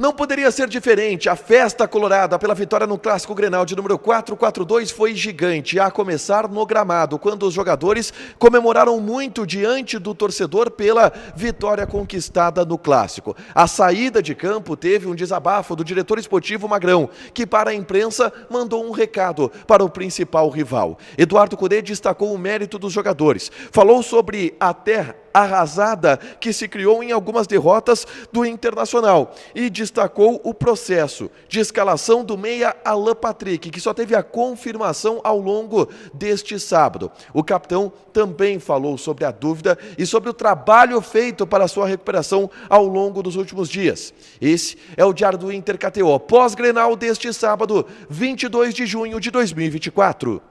Não poderia ser diferente, a festa colorada pela vitória no Clássico Grenal de número 442 foi gigante, a começar no gramado, quando os jogadores comemoraram muito diante do torcedor pela vitória conquistada no Clássico. A saída de campo teve um desabafo do diretor esportivo Magrão, que para a imprensa mandou um recado para o principal rival. Eduardo Cudê destacou o mérito dos jogadores, falou sobre a terra arrasada que se criou em algumas derrotas do Internacional e destacou o processo de escalação do meia Alan Patrick, que só teve a confirmação ao longo deste sábado. O capitão também falou sobre a dúvida e sobre o trabalho feito para sua recuperação ao longo dos últimos dias. Esse é o Diário do Inter KTO, pós-Grenal deste sábado, 22 de junho de 2024.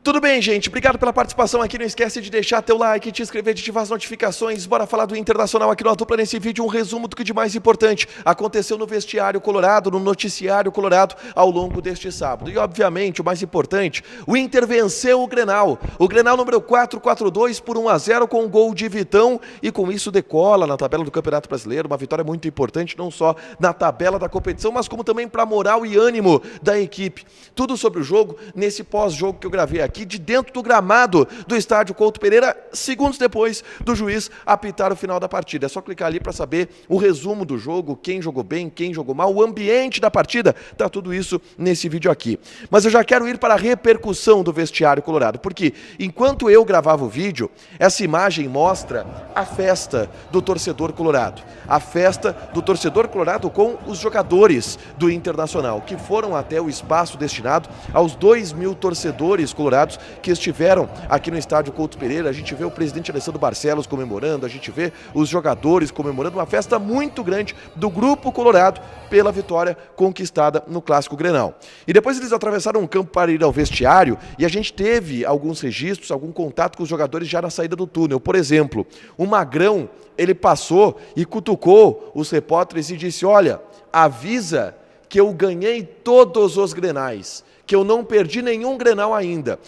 Tudo bem, gente? Obrigado pela participação aqui. Não esquece de deixar teu like, te inscrever, de ativar as notificações. Bora falar do Internacional aqui no Dupla nesse vídeo. Um resumo do que de mais importante aconteceu no vestiário colorado, no noticiário colorado ao longo deste sábado. E, obviamente, o mais importante, o Inter venceu o Grenal. O Grenal número 442 por 1-0 com um gol de Vitão. E com isso decola na tabela do Campeonato Brasileiro. Uma vitória muito importante, não só na tabela da competição, mas como também para a moral e ânimo da equipe. Tudo sobre o jogo nesse pós-jogo que eu gravei aqui de dentro do gramado do estádio Couto Pereira, segundos depois do juiz apitar o final da partida. É só clicar ali para saber o resumo do jogo, quem jogou bem, quem jogou mal, o ambiente da partida, tá tudo isso nesse vídeo aqui. Mas eu já quero ir para a repercussão do vestiário colorado, porque enquanto eu gravava o vídeo, essa imagem mostra a festa do torcedor colorado. A festa do torcedor colorado com os jogadores do Internacional, que foram até o espaço destinado aos 2.000 torcedores colorados que estiveram aqui no estádio Couto Pereira. A gente vê o presidente Alessandro Barcelos comemorando, a gente vê os jogadores comemorando, uma festa muito grande do Grupo Colorado pela vitória conquistada no Clássico Grenal. E depois eles atravessaram um campo para ir ao vestiário e a gente teve alguns registros, algum contato com os jogadores já na saída do túnel. Por exemplo, o Magrão, ele passou e cutucou os repórteres e disse: olha, avisa que eu ganhei todos os Grenais, que eu não perdi nenhum Grenal ainda.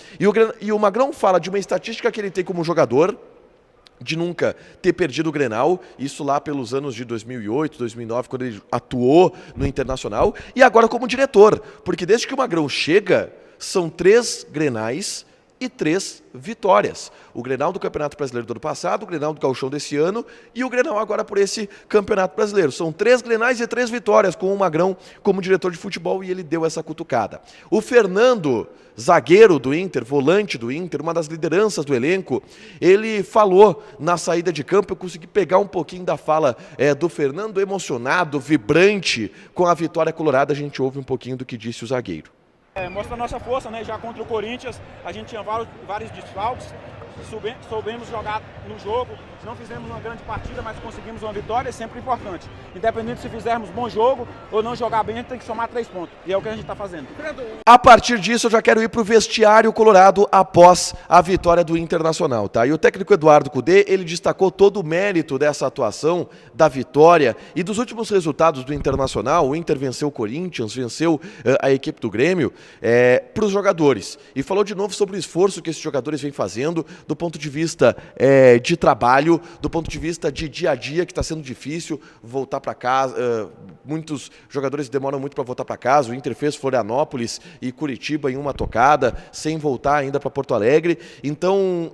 E o Magrão fala de uma estatística que ele tem como jogador, de nunca ter perdido o Grenal, isso lá pelos anos de 2008, 2009, quando ele atuou no Internacional, e agora como diretor, porque desde que o Magrão chega, são 3 Grenais e 3 vitórias. O Grenal do Campeonato Brasileiro do ano passado, o Grenal do Gauchão desse ano e o Grenal agora por esse Campeonato Brasileiro. São 3 Grenais e 3 vitórias com o Magrão como diretor de futebol e ele deu essa cutucada. O Fernando, zagueiro do Inter, volante do Inter, uma das lideranças do elenco, ele falou na saída de campo, eu consegui pegar um pouquinho da fala do Fernando, emocionado, vibrante com a vitória colorada. A gente ouve um pouquinho do que disse o zagueiro. Mostra a nossa força, né? Já contra o Corinthians, a gente tinha vários desfalques, soubemos jogar no jogo, não fizemos uma grande partida, mas conseguimos uma vitória, é sempre importante. Independente se fizermos bom jogo ou não jogar bem, a gente tem que somar 3 pontos, e é o que a gente está fazendo. A partir disso, eu já quero ir para o vestiário colorado após a vitória do Internacional, tá? E o técnico Eduardo Cudê, ele destacou todo o mérito dessa atuação, da vitória e dos últimos resultados do Internacional. O Inter venceu o Corinthians, venceu a equipe do Grêmio, para os jogadores. E falou de novo sobre o esforço que esses jogadores vêm fazendo do ponto de vista de trabalho, do ponto de vista de dia a dia, que está sendo difícil voltar para casa. Muitos jogadores demoram muito para voltar para casa. O Inter fez Florianópolis e Curitiba em uma tocada, sem voltar ainda para Porto Alegre. Então,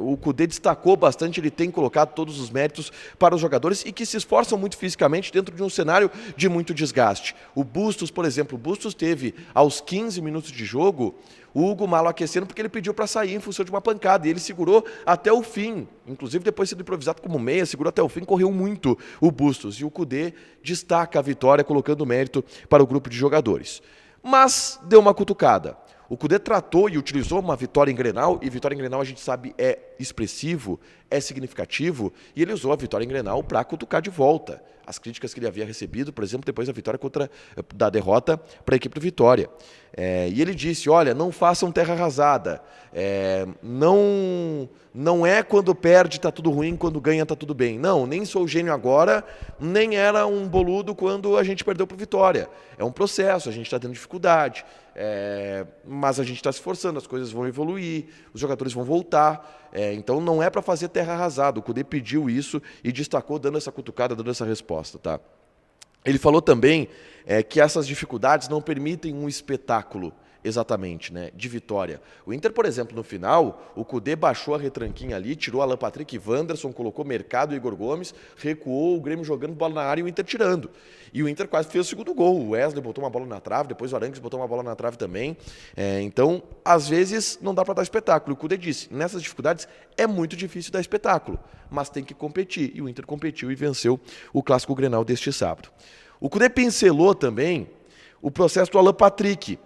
o Cudê destacou bastante, ele tem colocado todos os méritos para os jogadores e que se esforçam muito fisicamente dentro de um cenário de muito desgaste. O Bustos, por exemplo, o Bustos teve aos 15 minutos de jogo o Hugo Malo aquecendo porque ele pediu para sair em função de uma pancada e ele segurou até o fim, inclusive depois de ser improvisado como meia, segurou até o fim, correu muito o Bustos. E o Cudê destaca a vitória colocando mérito para o grupo de jogadores. Mas deu uma cutucada. O Cudê tratou e utilizou uma vitória em Grenal, e vitória em Grenal a gente sabe é expressivo, é significativo, e ele usou a vitória em Grenal para cutucar de volta as críticas que ele havia recebido, por exemplo, depois da vitória da derrota para a equipe do Vitória. E ele disse, olha, não façam terra arrasada, não é quando perde está tudo ruim, quando ganha está tudo bem. Não, nem sou gênio agora, nem era um boludo quando a gente perdeu para o Vitória. É um processo, a gente está tendo dificuldade. mas a gente está se esforçando, as coisas vão evoluir, os jogadores vão voltar, então não é para fazer terra arrasada. O Kudê pediu isso e destacou, dando essa cutucada, dando essa resposta. Tá? Ele falou também que essas dificuldades não permitem um espetáculo exatamente, né, de vitória. O Inter, por exemplo, no final, o Kudê baixou a retranquinha ali, tirou Alan Patrick e Wanderson, colocou Mercado e Igor Gomes, recuou, o Grêmio jogando bola na área e o Inter tirando. E o Inter quase fez o segundo gol. O Wesley botou uma bola na trave, depois o Arangues botou uma bola na trave também. Então, às vezes, não dá para dar espetáculo. O Kudê disse, nessas dificuldades é muito difícil dar espetáculo, mas tem que competir. E o Inter competiu e venceu o Clássico Grenal deste sábado. O Kudê pincelou também o processo do Alan Patrick,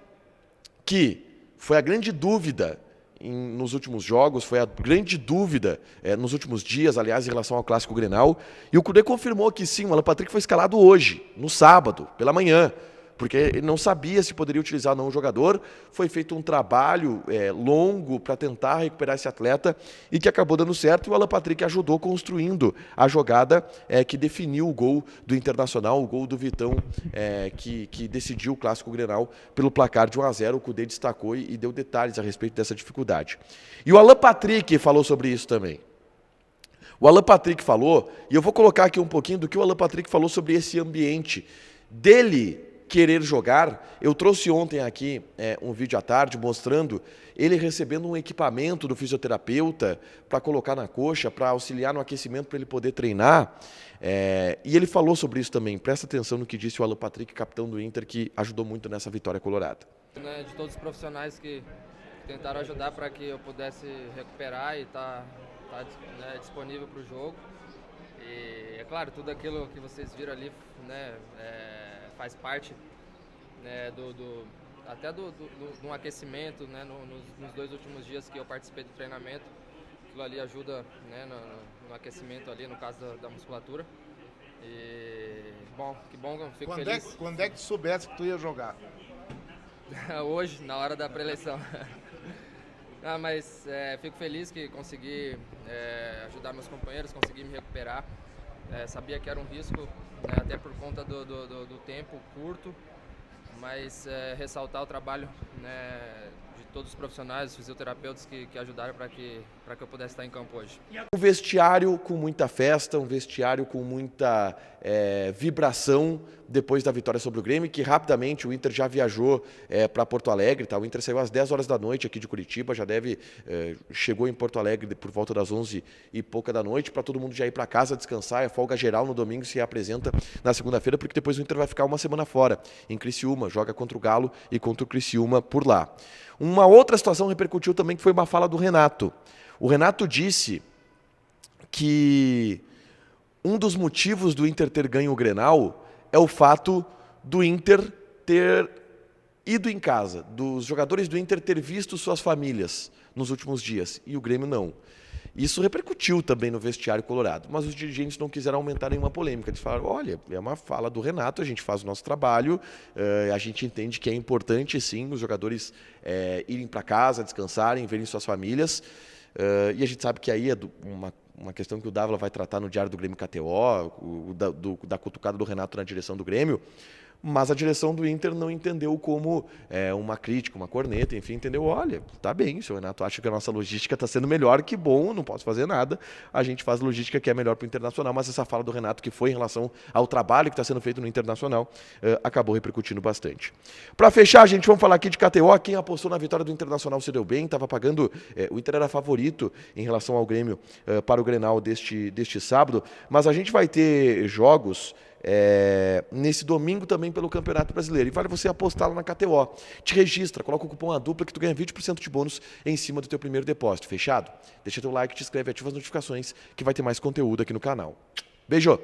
que foi a grande dúvida nos últimos jogos, foi a grande dúvida nos últimos dias, aliás, em relação ao Clássico Grenal. E o Kudê confirmou que sim, o Alan Patrick foi escalado hoje, no sábado, pela manhã, porque ele não sabia se poderia utilizar ou não o jogador. Foi feito um trabalho longo para tentar recuperar esse atleta e que acabou dando certo. E o Alan Patrick ajudou construindo a jogada que definiu o gol do Internacional, o gol do Vitão, que decidiu o Clássico Grenal pelo placar de 1-0. O Kudê destacou e deu detalhes a respeito dessa dificuldade. E o Alan Patrick falou sobre isso também. O Alan Patrick falou, e eu vou colocar aqui um pouquinho do que o Alan Patrick falou sobre esse ambiente dele querer jogar. Eu trouxe ontem aqui um vídeo à tarde mostrando ele recebendo um equipamento do fisioterapeuta para colocar na coxa, para auxiliar no aquecimento, para ele poder treinar. E ele falou sobre isso também. Presta atenção no que disse o Alan Patrick, capitão do Inter, que ajudou muito nessa vitória colorada. De todos os profissionais que tentaram ajudar para que eu pudesse recuperar e estar disponível para o jogo. E é claro, tudo aquilo que vocês viram ali, né, faz parte, né, até do aquecimento, né, nos 2 últimos dias que eu participei do treinamento. Aquilo ali ajuda, né, no aquecimento ali, no caso da musculatura. E bom, que bom, fico feliz. Quando é que tu soubesse que tu ia jogar? Hoje, na hora da pré-eleição. Mas fico feliz que consegui ajudar meus companheiros, consegui me recuperar. Sabia que era um risco, né, até por conta do tempo curto, mas ressaltar o trabalho, né, de todos os profissionais, os fisioterapeutas que ajudaram para que eu pudesse estar em campo hoje. Um vestiário com muita festa, um vestiário com muita vibração depois da vitória sobre o Grêmio, que rapidamente o Inter já viajou para Porto Alegre. Tá? O Inter saiu às 10 horas da noite aqui de Curitiba, já chegou em Porto Alegre por volta das 11 e pouca da noite, para todo mundo já ir para casa descansar. É folga geral no domingo, se apresenta na segunda-feira, porque depois o Inter vai ficar uma semana fora, em Criciúma, joga contra o Galo e contra o Criciúma por lá. Uma outra situação repercutiu também, que foi uma fala do Renato. O Renato disse que um dos motivos do Inter ter ganho o Grenal é o fato do Inter ter ido em casa, dos jogadores do Inter ter visto suas famílias nos últimos dias, e o Grêmio não. Isso repercutiu também no vestiário colorado, mas os dirigentes não quiseram aumentar nenhuma polêmica. Eles falaram, olha, é uma fala do Renato, a gente faz o nosso trabalho, a gente entende que é importante, sim, os jogadores irem para casa, descansarem, verem suas famílias, e a gente sabe que aí é uma questão que o Dávila vai tratar no Diário do Grêmio KTO, da cutucada do Renato na direção do Grêmio, mas a direção do Inter não entendeu como uma crítica, uma corneta, enfim, entendeu? Olha, tá bem, se o Renato acha que a nossa logística está sendo melhor, que bom, não posso fazer nada, a gente faz logística que é melhor para o Internacional, mas essa fala do Renato, que foi em relação ao trabalho que está sendo feito no Internacional, acabou repercutindo bastante. Para fechar, gente, vamos falar aqui de KTO. Quem apostou na vitória do Internacional se deu bem, estava pagando, o Inter era favorito em relação ao Grêmio para o Grenal deste sábado, mas a gente vai ter jogos nesse domingo também pelo Campeonato Brasileiro, e vale você apostar lá na KTO. Te registra, coloca o cupom ADUPLA que tu ganha 20% de bônus em cima do teu primeiro depósito, fechado? Deixa teu like, te inscreve, ativa as notificações que vai ter mais conteúdo aqui no canal. Beijo!